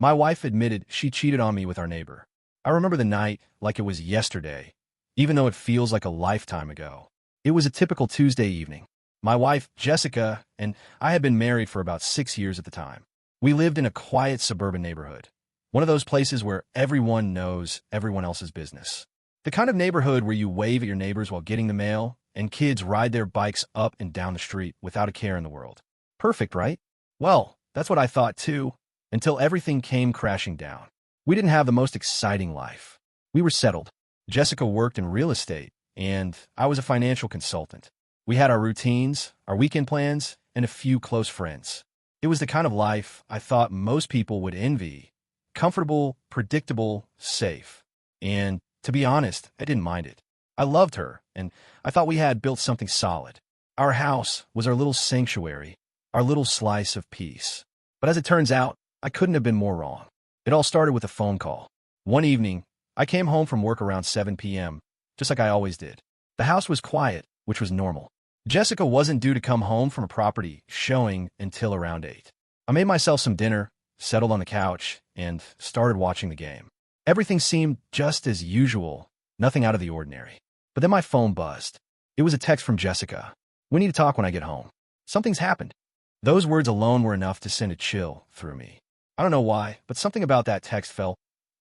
My wife admitted she cheated on me with our neighbor. I remember the night like it was yesterday, even though it feels like a lifetime ago. It was a typical Tuesday evening. My wife, Jessica, and I had been married for about 6 years at the time. We lived in a quiet suburban neighborhood, one of those places where everyone knows everyone else's business. The kind of neighborhood where you wave at your neighbors while getting the mail, and kids ride their bikes up and down the street without a care in the world. Perfect, right? Well, that's what I thought too, until everything came crashing down. We didn't have the most exciting life. We were settled. Jessica worked in real estate, and I was a financial consultant. We had our routines, our weekend plans, and a few close friends. It was the kind of life I thought most people would envy. Comfortable, predictable, safe. And to be honest, I didn't mind it. I loved her, and I thought we had built something solid. Our house was our little sanctuary, our little slice of peace. But as it turns out, I couldn't have been more wrong. It all started with a phone call. One evening, I came home from work around 7 p.m., just like I always did. The house was quiet, which was normal. Jessica wasn't due to come home from a property showing until around 8. I made myself some dinner, settled on the couch, and started watching the game. Everything seemed just as usual, nothing out of the ordinary. But then my phone buzzed. It was a text from Jessica. "We need to talk when I get home. Something's happened." Those words alone were enough to send a chill through me. I don't know why, but something about that text felt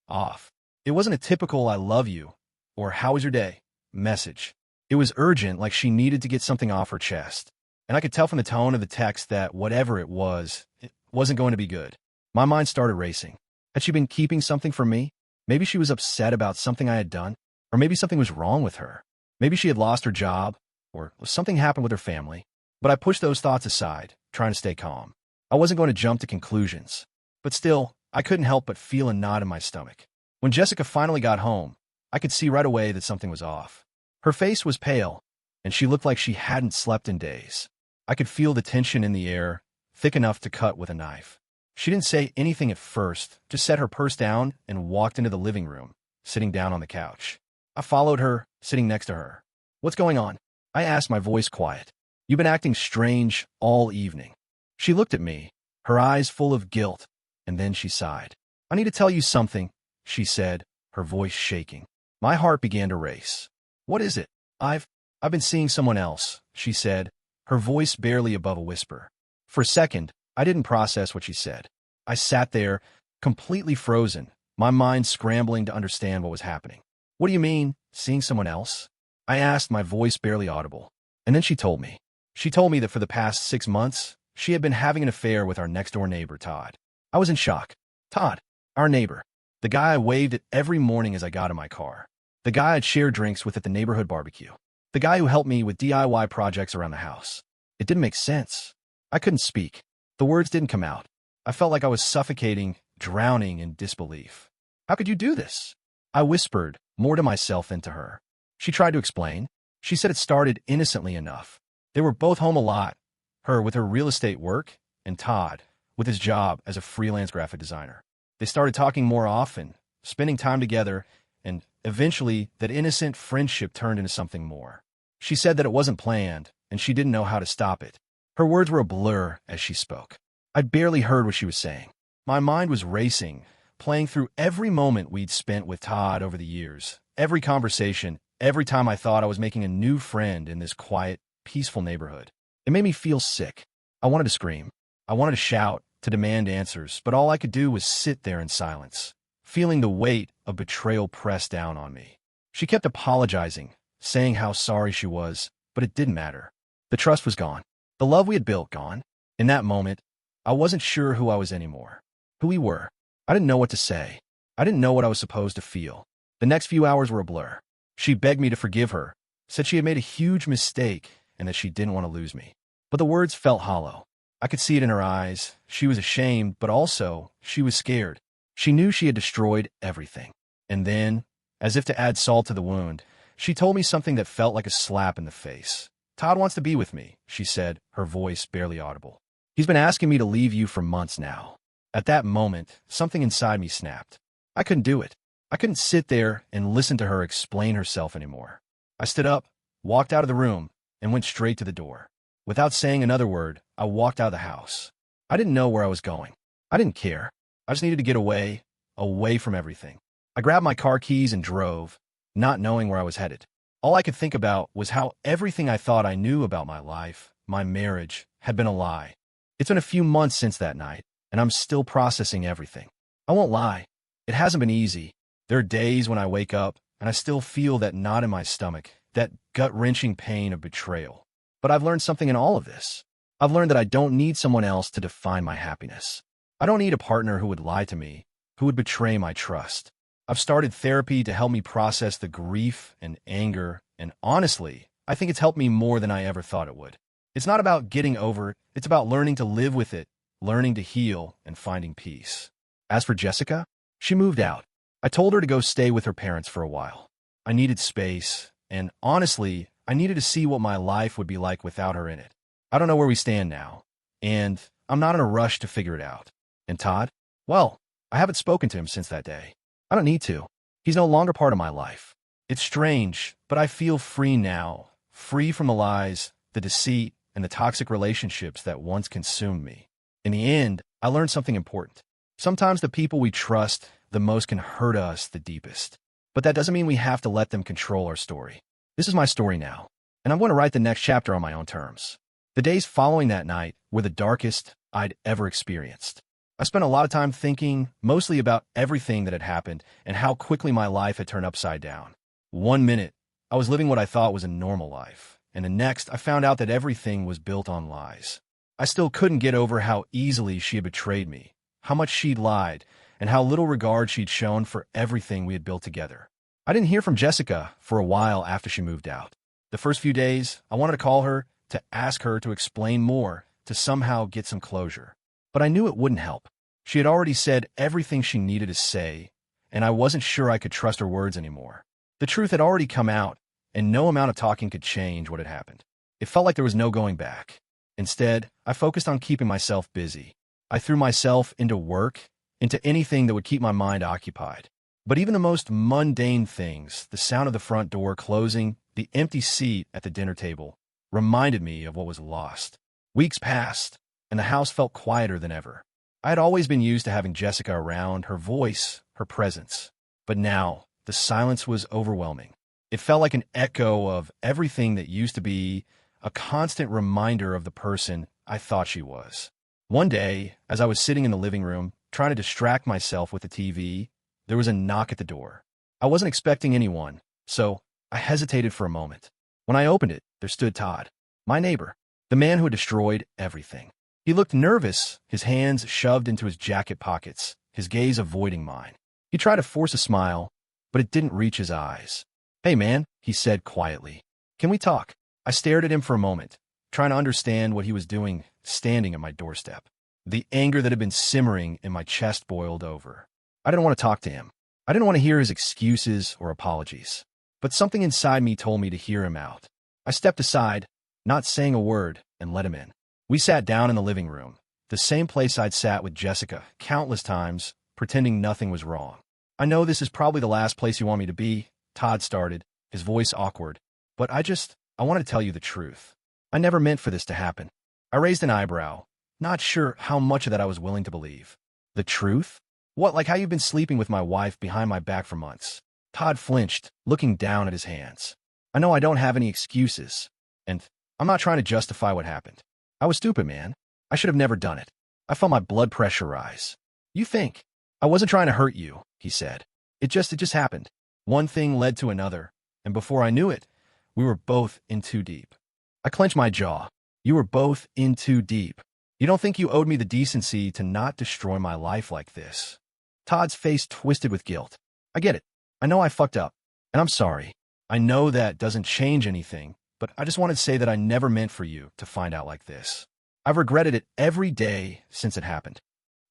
off. It wasn't a typical "I love you" or "How was your day" message. It was urgent, like she needed to get something off her chest. And I could tell from the tone of the text that whatever it wasn't going to be good. My mind started racing. Had she been keeping something from me? Maybe she was upset about something I had done, or maybe something was wrong with her. Maybe she had lost her job, or something happened with her family. But I pushed those thoughts aside, trying to stay calm. I wasn't going to jump to conclusions. But still, I couldn't help but feel a knot in my stomach. When Jessica finally got home, I could see right away that something was off. Her face was pale, and she looked like she hadn't slept in days. I could feel the tension in the air, thick enough to cut with a knife. She didn't say anything at first, just set her purse down and walked into the living room, sitting down on the couch. I followed her, sitting next to her. "What's going on?" I asked, my voice quiet. "You've been acting strange all evening." She looked at me, her eyes full of guilt, and then she sighed. "I need to tell you something," she said, her voice shaking. My heart began to race. "What is it?" I've been seeing someone else," she said, her voice barely above a whisper. For a second, I didn't process what she said. I sat there, completely frozen, my mind scrambling to understand what was happening. "What do you mean, seeing someone else?" I asked, my voice barely audible. And then she told me. She told me that for the past 6 months, she had been having an affair with our next-door neighbor, Todd. I was in shock. Todd, our neighbor. The guy I waved at every morning as I got in my car. The guy I'd shared drinks with at the neighborhood barbecue. The guy who helped me with DIY projects around the house. It didn't make sense. I couldn't speak. The words didn't come out. I felt like I was suffocating, drowning in disbelief. "How could you do this?" I whispered, more to myself than to her. She tried to explain. She said it started innocently enough. They were both home a lot, her with her real estate work, and Todd with his job as a freelance graphic designer. They started talking more often, spending time together, and eventually that innocent friendship turned into something more. She said that it wasn't planned, and she didn't know how to stop it. Her words were a blur as she spoke. I barely heard what she was saying. My mind was racing, playing through every moment we'd spent with Todd over the years, every conversation, every time I thought I was making a new friend in this quiet, peaceful neighborhood. It made me feel sick. I wanted to scream. I wanted to shout, to demand answers, but all I could do was sit there in silence, feeling the weight of betrayal press down on me. She kept apologizing, saying how sorry she was, but it didn't matter. The trust was gone. The love we had built gone. In that moment, I wasn't sure who I was anymore, who we were. I didn't know what to say. I didn't know what I was supposed to feel. The next few hours were a blur. She begged me to forgive her, said she had made a huge mistake and that she didn't want to lose me. But the words felt hollow. I could see it in her eyes. She was ashamed, but also she was scared. She knew she had destroyed everything. And then, as if to add salt to the wound, she told me something that felt like a slap in the face. "Todd wants to be with me," she said, her voice barely audible. "He's been asking me to leave you for months now." At that moment, something inside me snapped. I couldn't do it. I couldn't sit there and listen to her explain herself anymore. I stood up, walked out of the room, and went straight to the door. Without saying another word, I walked out of the house. I didn't know where I was going. I didn't care. I just needed to get away from everything. I grabbed my car keys and drove, not knowing where I was headed. All I could think about was how everything I thought I knew about my life, my marriage, had been a lie. It's been a few months since that night, and I'm still processing everything. I won't lie, it hasn't been easy. There are days when I wake up and I still feel that knot in my stomach, that gut-wrenching pain of betrayal. But I've learned something in all of this. I've learned that I don't need someone else to define my happiness. I don't need a partner who would lie to me, who would betray my trust. I've started therapy to help me process the grief and anger, and honestly, I think it's helped me more than I ever thought it would. It's not about getting over it, it's about learning to live with it, learning to heal, and finding peace. As for Jessica, she moved out. I told her to go stay with her parents for a while. I needed space, and honestly, I needed to see what my life would be like without her in it. I don't know where we stand now, and I'm not in a rush to figure it out. And Todd? Well, I haven't spoken to him since that day. I don't need to. He's no longer part of my life. It's strange, but I feel free now, free from the lies, the deceit, and the toxic relationships that once consumed me. In the end, I learned something important. Sometimes the people we trust the most can hurt us the deepest. But that doesn't mean we have to let them control our story. This is my story now, and I'm going to write the next chapter on my own terms. The days following that night were the darkest I'd ever experienced. I spent a lot of time thinking mostly about everything that had happened and how quickly my life had turned upside down. One minute, I was living what I thought was a normal life, and the next, I found out that everything was built on lies. I still couldn't get over how easily she had betrayed me, how much she'd lied, and how little regard she'd shown for everything we had built together. I didn't hear from Jessica for a while after she moved out. The first few days, I wanted to call her, to ask her to explain more, to somehow get some closure. But I knew it wouldn't help. She had already said everything she needed to say, and I wasn't sure I could trust her words anymore. The truth had already come out, and no amount of talking could change what had happened. It felt like there was no going back. Instead, I focused on keeping myself busy. I threw myself into work, into anything that would keep my mind occupied. But even the most mundane things, the sound of the front door closing, the empty seat at the dinner table, reminded me of what was lost. Weeks passed, and the house felt quieter than ever. I had always been used to having Jessica around, her voice, her presence. But now, the silence was overwhelming. It felt like an echo of everything that used to be, a constant reminder of the person I thought she was. One day, as I was sitting in the living room, trying to distract myself with the TV, there was a knock at the door. I wasn't expecting anyone, so I hesitated for a moment. When I opened it, there stood Todd, my neighbor, the man who had destroyed everything. He looked nervous, his hands shoved into his jacket pockets, his gaze avoiding mine. He tried to force a smile, but it didn't reach his eyes. "Hey, man," he said quietly. "Can we talk?" I stared at him for a moment, trying to understand what he was doing standing at my doorstep. The anger that had been simmering in my chest boiled over. I didn't want to talk to him. I didn't want to hear his excuses or apologies. But something inside me told me to hear him out. I stepped aside, not saying a word, and let him in. We sat down in the living room, the same place I'd sat with Jessica countless times, pretending nothing was wrong. "I know this is probably the last place you want me to be," Todd started, his voice awkward. "But I want to tell you the truth. I never meant for this to happen." I raised an eyebrow, not sure how much of that I was willing to believe. "The truth? What, like how you've been sleeping with my wife behind my back for months?" Todd flinched, looking down at his hands. "I know I don't have any excuses, and I'm not trying to justify what happened. I was stupid, man. I should have never done it." I felt my blood pressure rise. "You think? I wasn't trying to hurt you," he said. It just happened. One thing led to another, and before I knew it, we were both in too deep." I clenched my jaw. "You were both in too deep. You don't think you owed me the decency to not destroy my life like this?" Todd's face twisted with guilt. "I get it. I know I fucked up, and I'm sorry. I know that doesn't change anything, but I just wanted to say that I never meant for you to find out like this. I've regretted it every day since it happened."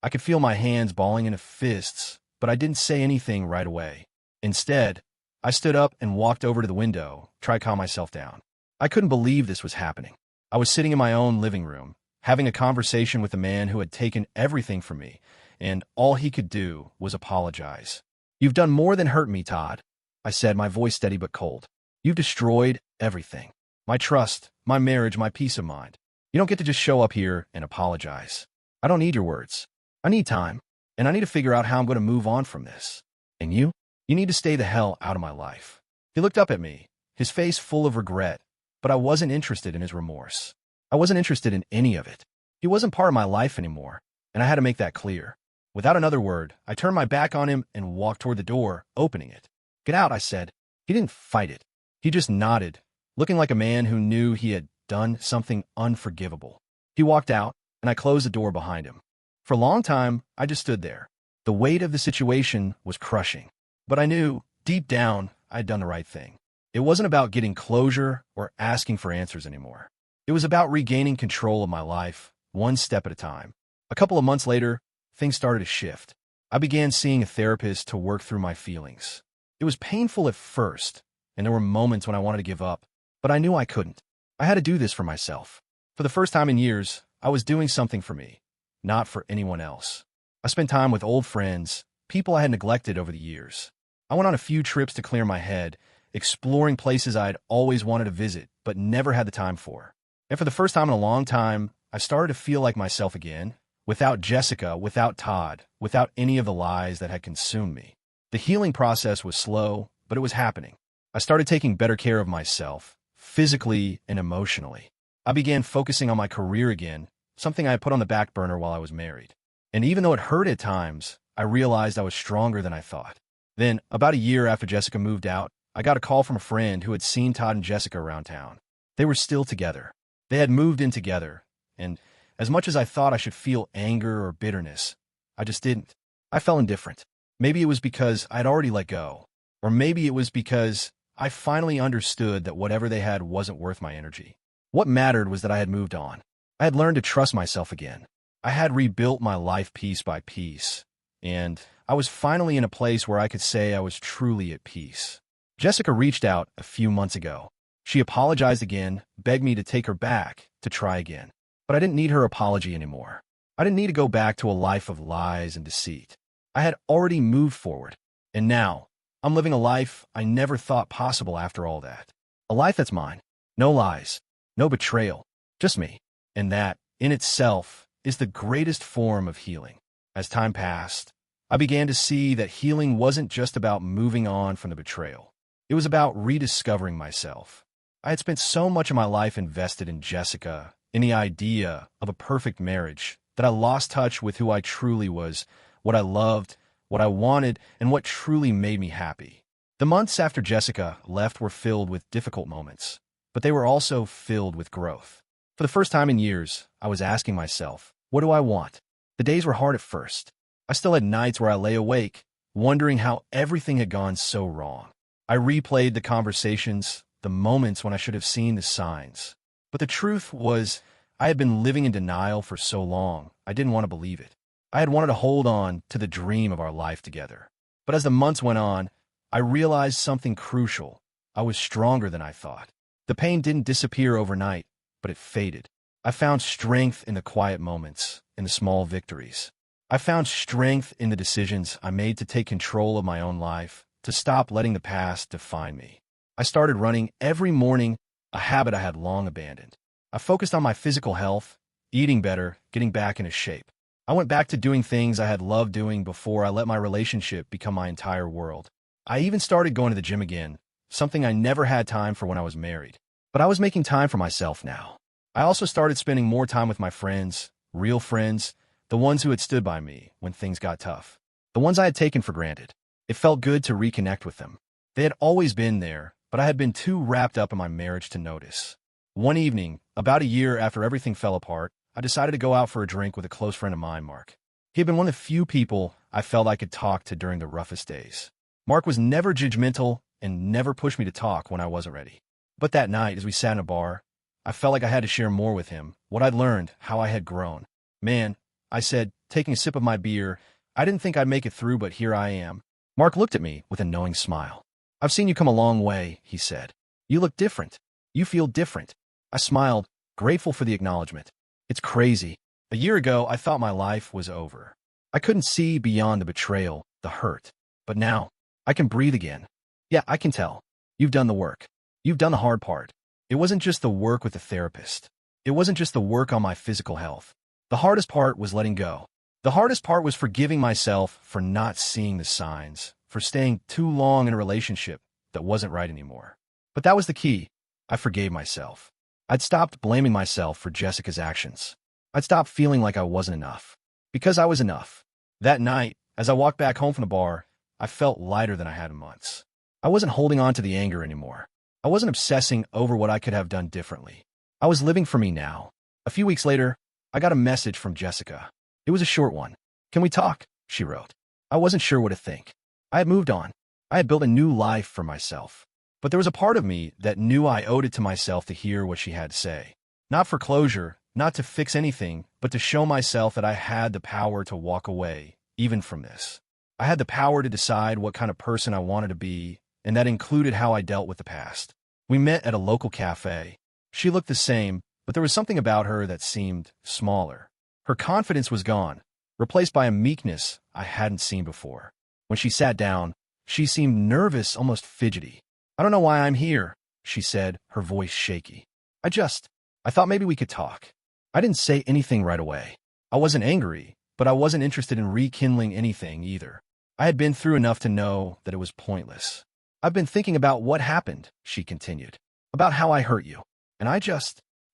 I could feel my hands balling into fists, but I didn't say anything right away. Instead, I stood up and walked over to the window, tried to calm myself down. I couldn't believe this was happening. I was sitting in my own living room, having a conversation with a man who had taken everything from me, and all he could do was apologize. "You've done more than hurt me, Todd," I said, my voice steady but cold. "You've destroyed everything. My trust, my marriage, my peace of mind. You don't get to just show up here and apologize. I don't need your words. I need time. and I need to figure out how I'm going to move on from this. And you? You need to stay the hell out of my life." He looked up at me, his face full of regret, but I wasn't interested in his remorse. I wasn't interested in any of it. He wasn't part of my life anymore, and I had to make that clear. Without another word, I turned my back on him and walked toward the door, opening it. "Get out," I said. He didn't fight it. He just nodded, looking like a man who knew he had done something unforgivable. He walked out, and I closed the door behind him. For a long time, I just stood there. The weight of the situation was crushing. But I knew, deep down, I had done the right thing. It wasn't about getting closure or asking for answers anymore. It was about regaining control of my life, one step at a time. A couple of months later, things started to shift. I began seeing a therapist to work through my feelings. It was painful at first, and there were moments when I wanted to give up, but I knew I couldn't. I had to do this for myself. For the first time in years, I was doing something for me, not for anyone else. I spent time with old friends, people I had neglected over the years. I went on a few trips to clear my head, exploring places I had always wanted to visit, but never had the time for. And for the first time in a long time, I started to feel like myself again, without Jessica, without Todd, without any of the lies that had consumed me. The healing process was slow, but it was happening. I started taking better care of myself, physically and emotionally. I began focusing on my career again, something I had put on the back burner while I was married. And even though it hurt at times, I realized I was stronger than I thought. Then, about a year after Jessica moved out, I got a call from a friend who had seen Todd and Jessica around town. They were still together. They had moved in together, and as much as I thought I should feel anger or bitterness, I just didn't. I felt indifferent. Maybe it was because I'd already let go, or maybe it was because I finally understood that whatever they had wasn't worth my energy. What mattered was that I had moved on. I had learned to trust myself again. I had rebuilt my life piece by piece, and I was finally in a place where I could say I was truly at peace. Jessica reached out a few months ago. She apologized again, begged me to take her back, to try again. But I didn't need her apology anymore. I didn't need to go back to a life of lies and deceit. I had already moved forward, and now I'm living a life I never thought possible after all that. A life that's mine. No lies, no betrayal, just me. And that, in itself, is the greatest form of healing. As time passed, I began to see that healing wasn't just about moving on from the betrayal. It was about rediscovering myself. I had spent so much of my life invested in Jessica, in the idea of a perfect marriage, that I lost touch with who I truly was, what I loved, what I wanted, and what truly made me happy. The months after Jessica left were filled with difficult moments, but they were also filled with growth. For the first time in years, I was asking myself, what do I want? The days were hard at first. I still had nights where I lay awake, wondering how everything had gone so wrong. I replayed the conversations, the moments when I should have seen the signs. But the truth was, I had been living in denial for so long, I didn't want to believe it. I had wanted to hold on to the dream of our life together. But as the months went on, I realized something crucial. I was stronger than I thought. The pain didn't disappear overnight, but it faded. I found strength in the quiet moments, in the small victories. I found strength in the decisions I made to take control of my own life, to stop letting the past define me. I started running every morning, a habit I had long abandoned. I focused on my physical health, eating better, getting back into shape. I went back to doing things I had loved doing before I let my relationship become my entire world. I even started going to the gym again, something I never had time for when I was married. But I was making time for myself now. I also started spending more time with my friends, real friends, the ones who had stood by me when things got tough, the ones I had taken for granted. It felt good to reconnect with them. They had always been there, but I had been too wrapped up in my marriage to notice. One evening, about a year after everything fell apart, I decided to go out for a drink with a close friend of mine, Mark. He had been one of the few people I felt I could talk to during the roughest days. Mark was never judgmental and never pushed me to talk when I wasn't ready. But that night, as we sat in a bar, I felt like I had to share more with him, what I'd learned, how I had grown. "Man," I said, taking a sip of my beer, "I didn't think I'd make it through, but here I am." Mark looked at me with a knowing smile. "I've seen you come a long way," he said. "You look different. You feel different." I smiled, grateful for the acknowledgement. It's crazy. A year ago, I thought my life was over. I couldn't see beyond the betrayal, the hurt. But now, I can breathe again. Yeah, I can tell. You've done the work. You've done the hard part. It wasn't just the work with the therapist. It wasn't just the work on my physical health. The hardest part was letting go. The hardest part was forgiving myself for not seeing the signs, for staying too long in a relationship that wasn't right anymore. But that was the key. I forgave myself. I'd stopped blaming myself for Jessica's actions. I'd stopped feeling like I wasn't enough. Because I was enough. That night, as I walked back home from the bar, I felt lighter than I had in months. I wasn't holding on to the anger anymore. I wasn't obsessing over what I could have done differently. I was living for me now. A few weeks later, I got a message from Jessica. It was a short one. "Can we talk?" she wrote. I wasn't sure what to think. I had moved on. I had built a new life for myself. But there was a part of me that knew I owed it to myself to hear what she had to say. Not for closure, not to fix anything, but to show myself that I had the power to walk away, even from this. I had the power to decide what kind of person I wanted to be, and that included how I dealt with the past. We met at a local cafe. She looked the same, but there was something about her that seemed smaller. Her confidence was gone, replaced by a meekness I hadn't seen before. When she sat down, she seemed nervous, almost fidgety. "I don't know why I'm here," she said, her voice shaky. I thought maybe we could talk." I didn't say anything right away. I wasn't angry, but I wasn't interested in rekindling anything either. I had been through enough to know that it was pointless. "I've been thinking about what happened," she continued, "about how I hurt you. And I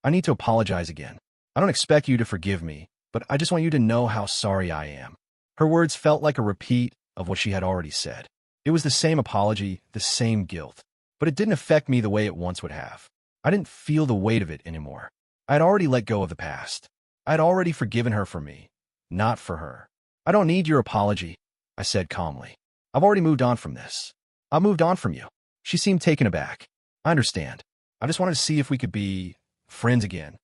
need to apologize again. I don't expect you to forgive me, but I just want you to know how sorry I am." Her words felt like a repeat of what she had already said. It was the same apology, the same guilt, but it didn't affect me the way it once would have. I didn't feel the weight of it anymore. I had already let go of the past. I had already forgiven her for me, not for her. "I don't need your apology," I said calmly. "I've already moved on from this. I moved on from you." She seemed taken aback. "I understand. I just wanted to see if we could be friends again."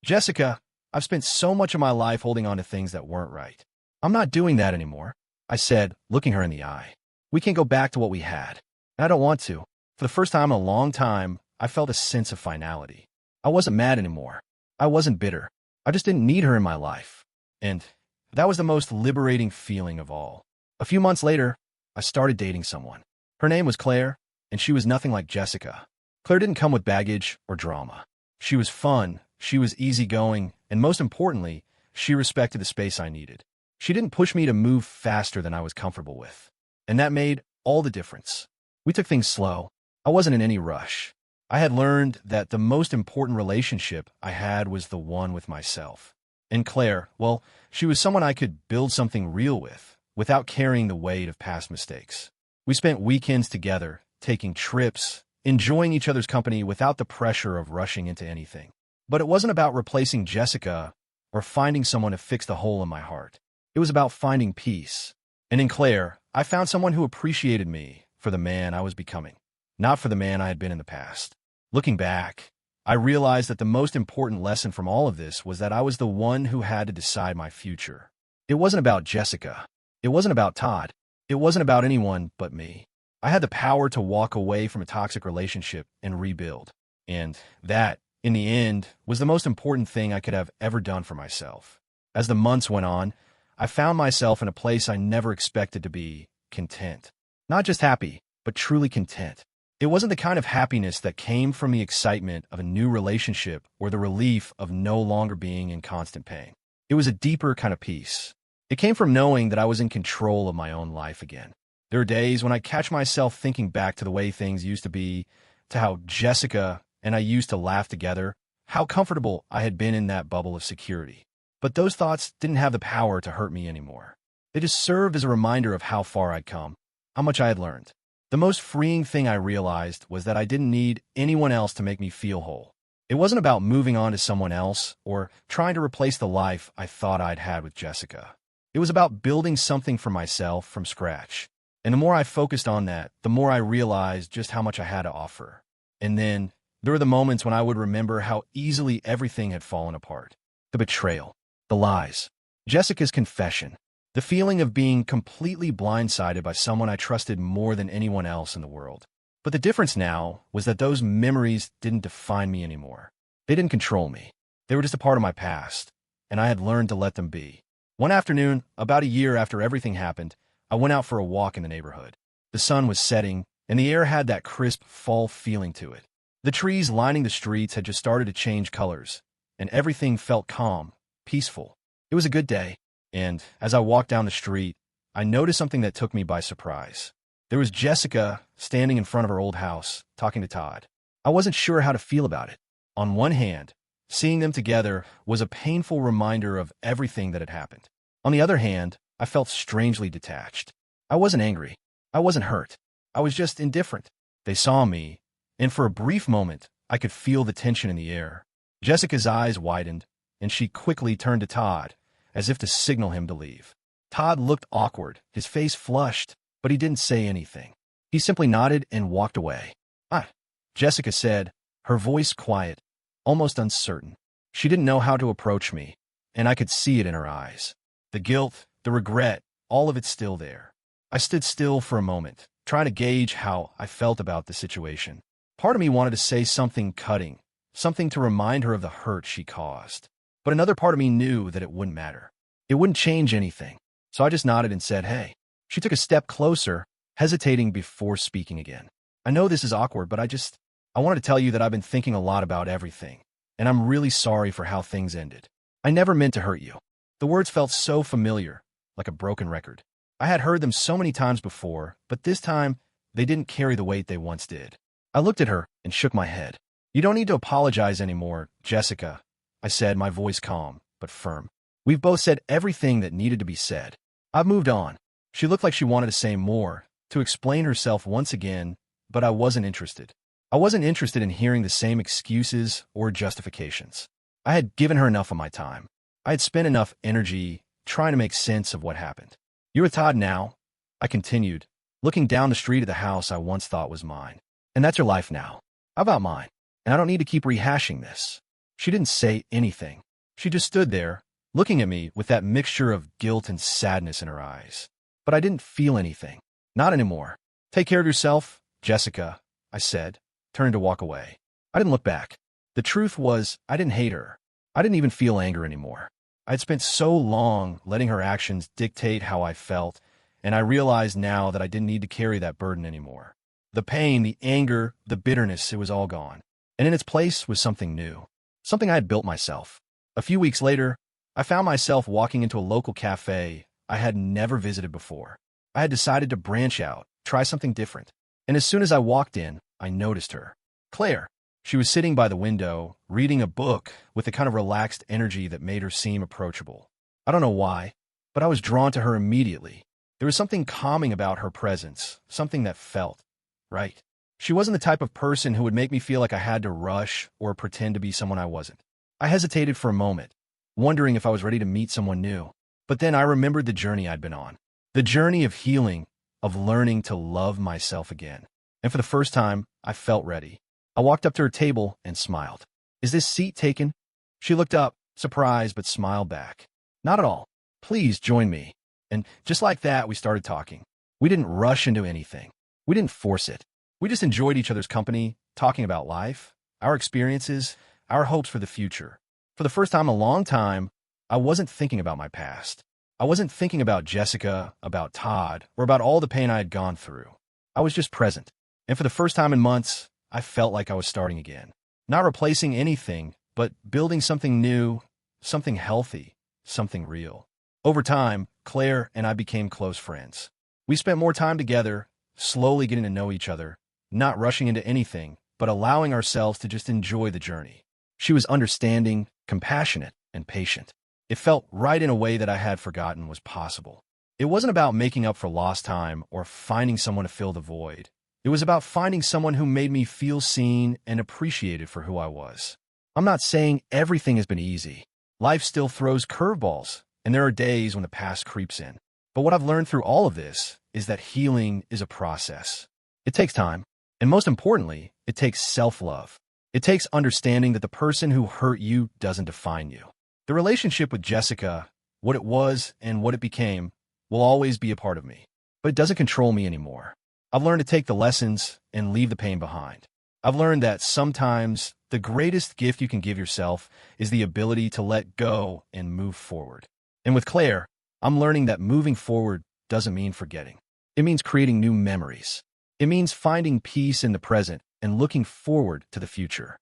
"Jessica, I've spent so much of my life holding on to things that weren't right. I'm not doing that anymore," I said, looking her in the eye. "We can't go back to what we had. And I don't want to." For the first time in a long time, I felt a sense of finality. I wasn't mad anymore. I wasn't bitter. I just didn't need her in my life. And that was the most liberating feeling of all. A few months later, I started dating someone. Her name was Claire, and she was nothing like Jessica. Claire didn't come with baggage or drama. She was fun, she was easygoing, and most importantly, she respected the space I needed. She didn't push me to move faster than I was comfortable with. And that made all the difference. We took things slow. I wasn't in any rush. I had learned that the most important relationship I had was the one with myself. And Claire, well, she was someone I could build something real with, without carrying the weight of past mistakes. We spent weekends together, taking trips, enjoying each other's company without the pressure of rushing into anything. But it wasn't about replacing Jessica or finding someone to fix the hole in my heart. It was about finding peace. And in Claire, I found someone who appreciated me for the man I was becoming, not for the man I had been in the past. Looking back, I realized that the most important lesson from all of this was that I was the one who had to decide my future. It wasn't about Jessica. It wasn't about Todd. It wasn't about anyone but me. I had the power to walk away from a toxic relationship and rebuild. And that, in the end, was the most important thing I could have ever done for myself. As the months went on, I found myself in a place I never expected to be: content. Not just happy, but truly content. It wasn't the kind of happiness that came from the excitement of a new relationship or the relief of no longer being in constant pain. It was a deeper kind of peace. It came from knowing that I was in control of my own life again. There are days when I catch myself thinking back to the way things used to be, to how Jessica and I used to laugh together, how comfortable I had been in that bubble of security. But those thoughts didn't have the power to hurt me anymore. They just served as a reminder of how far I'd come, how much I had learned. The most freeing thing I realized was that I didn't need anyone else to make me feel whole. It wasn't about moving on to someone else or trying to replace the life I thought I'd had with Jessica. It was about building something for myself from scratch. And the more I focused on that, the more I realized just how much I had to offer. And then there were the moments when I would remember how easily everything had fallen apart. The betrayal, the lies, Jessica's confession, the feeling of being completely blindsided by someone I trusted more than anyone else in the world. But the difference now was that those memories didn't define me anymore. They didn't control me. They were just a part of my past, and I had learned to let them be. One afternoon, about a year after everything happened, I went out for a walk in the neighborhood. The sun was setting, and the air had that crisp fall feeling to it. The trees lining the streets had just started to change colors, and everything felt calm, peaceful. It was a good day. And as I walked down the street, I noticed something that took me by surprise. There was Jessica standing in front of her old house, talking to Todd. I wasn't sure how to feel about it. On one hand, seeing them together was a painful reminder of everything that had happened. On the other hand, I felt strangely detached. I wasn't angry. I wasn't hurt. I was just indifferent. They saw me, and for a brief moment, I could feel the tension in the air. Jessica's eyes widened, and she quickly turned to Todd, as if to signal him to leave. Todd looked awkward, his face flushed, but he didn't say anything. He simply nodded and walked away. "Ah," Jessica said, her voice quiet, almost uncertain. She didn't know how to approach me, and I could see it in her eyes. The guilt, the regret, all of it still there. I stood still for a moment, trying to gauge how I felt about the situation. Part of me wanted to say something cutting, something to remind her of the hurt she caused. But another part of me knew that it wouldn't matter. It wouldn't change anything. So I just nodded and said, "Hey." She took a step closer, hesitating before speaking again. "I know this is awkward, but I wanted to tell you that I've been thinking a lot about everything, and I'm really sorry for how things ended. I never meant to hurt you." The words felt so familiar, like a broken record. I had heard them so many times before, but this time, they didn't carry the weight they once did. I looked at her and shook my head. "You don't need to apologize anymore, Jessica," I said, my voice calm, but firm. "We've both said everything that needed to be said. I've moved on." She looked like she wanted to say more, to explain herself once again, but I wasn't interested. I wasn't interested in hearing the same excuses or justifications. I had given her enough of my time. I had spent enough energy trying to make sense of what happened. "You're with Todd now," I continued, looking down the street at the house I once thought was mine. "And that's your life now. How about mine? And I don't need to keep rehashing this." She didn't say anything. She just stood there, looking at me with that mixture of guilt and sadness in her eyes. But I didn't feel anything. Not anymore. "Take care of yourself, Jessica," I said, turning to walk away. I didn't look back. The truth was, I didn't hate her. I didn't even feel anger anymore. I'd spent so long letting her actions dictate how I felt, and I realized now that I didn't need to carry that burden anymore. The pain, the anger, the bitterness, it was all gone. And in its place was something new. Something I had built myself. A few weeks later, I found myself walking into a local cafe I had never visited before. I had decided to branch out, try something different. And as soon as I walked in, I noticed her. Claire. She was sitting by the window, reading a book with the kind of relaxed energy that made her seem approachable. I don't know why, but I was drawn to her immediately. There was something calming about her presence, something that felt right. She wasn't the type of person who would make me feel like I had to rush or pretend to be someone I wasn't. I hesitated for a moment, wondering if I was ready to meet someone new. But then I remembered the journey I'd been on. The journey of healing, of learning to love myself again. And for the first time, I felt ready. I walked up to her table and smiled. "Is this seat taken?" She looked up, surprised, but smiled back. "Not at all. Please join me." And just like that, we started talking. We didn't rush into anything. We didn't force it. We just enjoyed each other's company, talking about life, our experiences, our hopes for the future. For the first time in a long time, I wasn't thinking about my past. I wasn't thinking about Jessica, about Todd, or about all the pain I had gone through. I was just present. And for the first time in months, I felt like I was starting again. Not replacing anything, but building something new, something healthy, something real. Over time, Claire and I became close friends. We spent more time together, slowly getting to know each other, not rushing into anything, but allowing ourselves to just enjoy the journey. She was understanding, compassionate, and patient. It felt right in a way that I had forgotten was possible. It wasn't about making up for lost time or finding someone to fill the void. It was about finding someone who made me feel seen and appreciated for who I was. I'm not saying everything has been easy. Life still throws curveballs, and there are days when the past creeps in. But what I've learned through all of this is that healing is a process. It takes time, and most importantly, it takes self-love. It takes understanding that the person who hurt you doesn't define you. The relationship with Jessica, what it was and what it became, will always be a part of me. But it doesn't control me anymore. I've learned to take the lessons and leave the pain behind. I've learned that sometimes the greatest gift you can give yourself is the ability to let go and move forward. And with Claire, I'm learning that moving forward doesn't mean forgetting. It means creating new memories. It means finding peace in the present and looking forward to the future.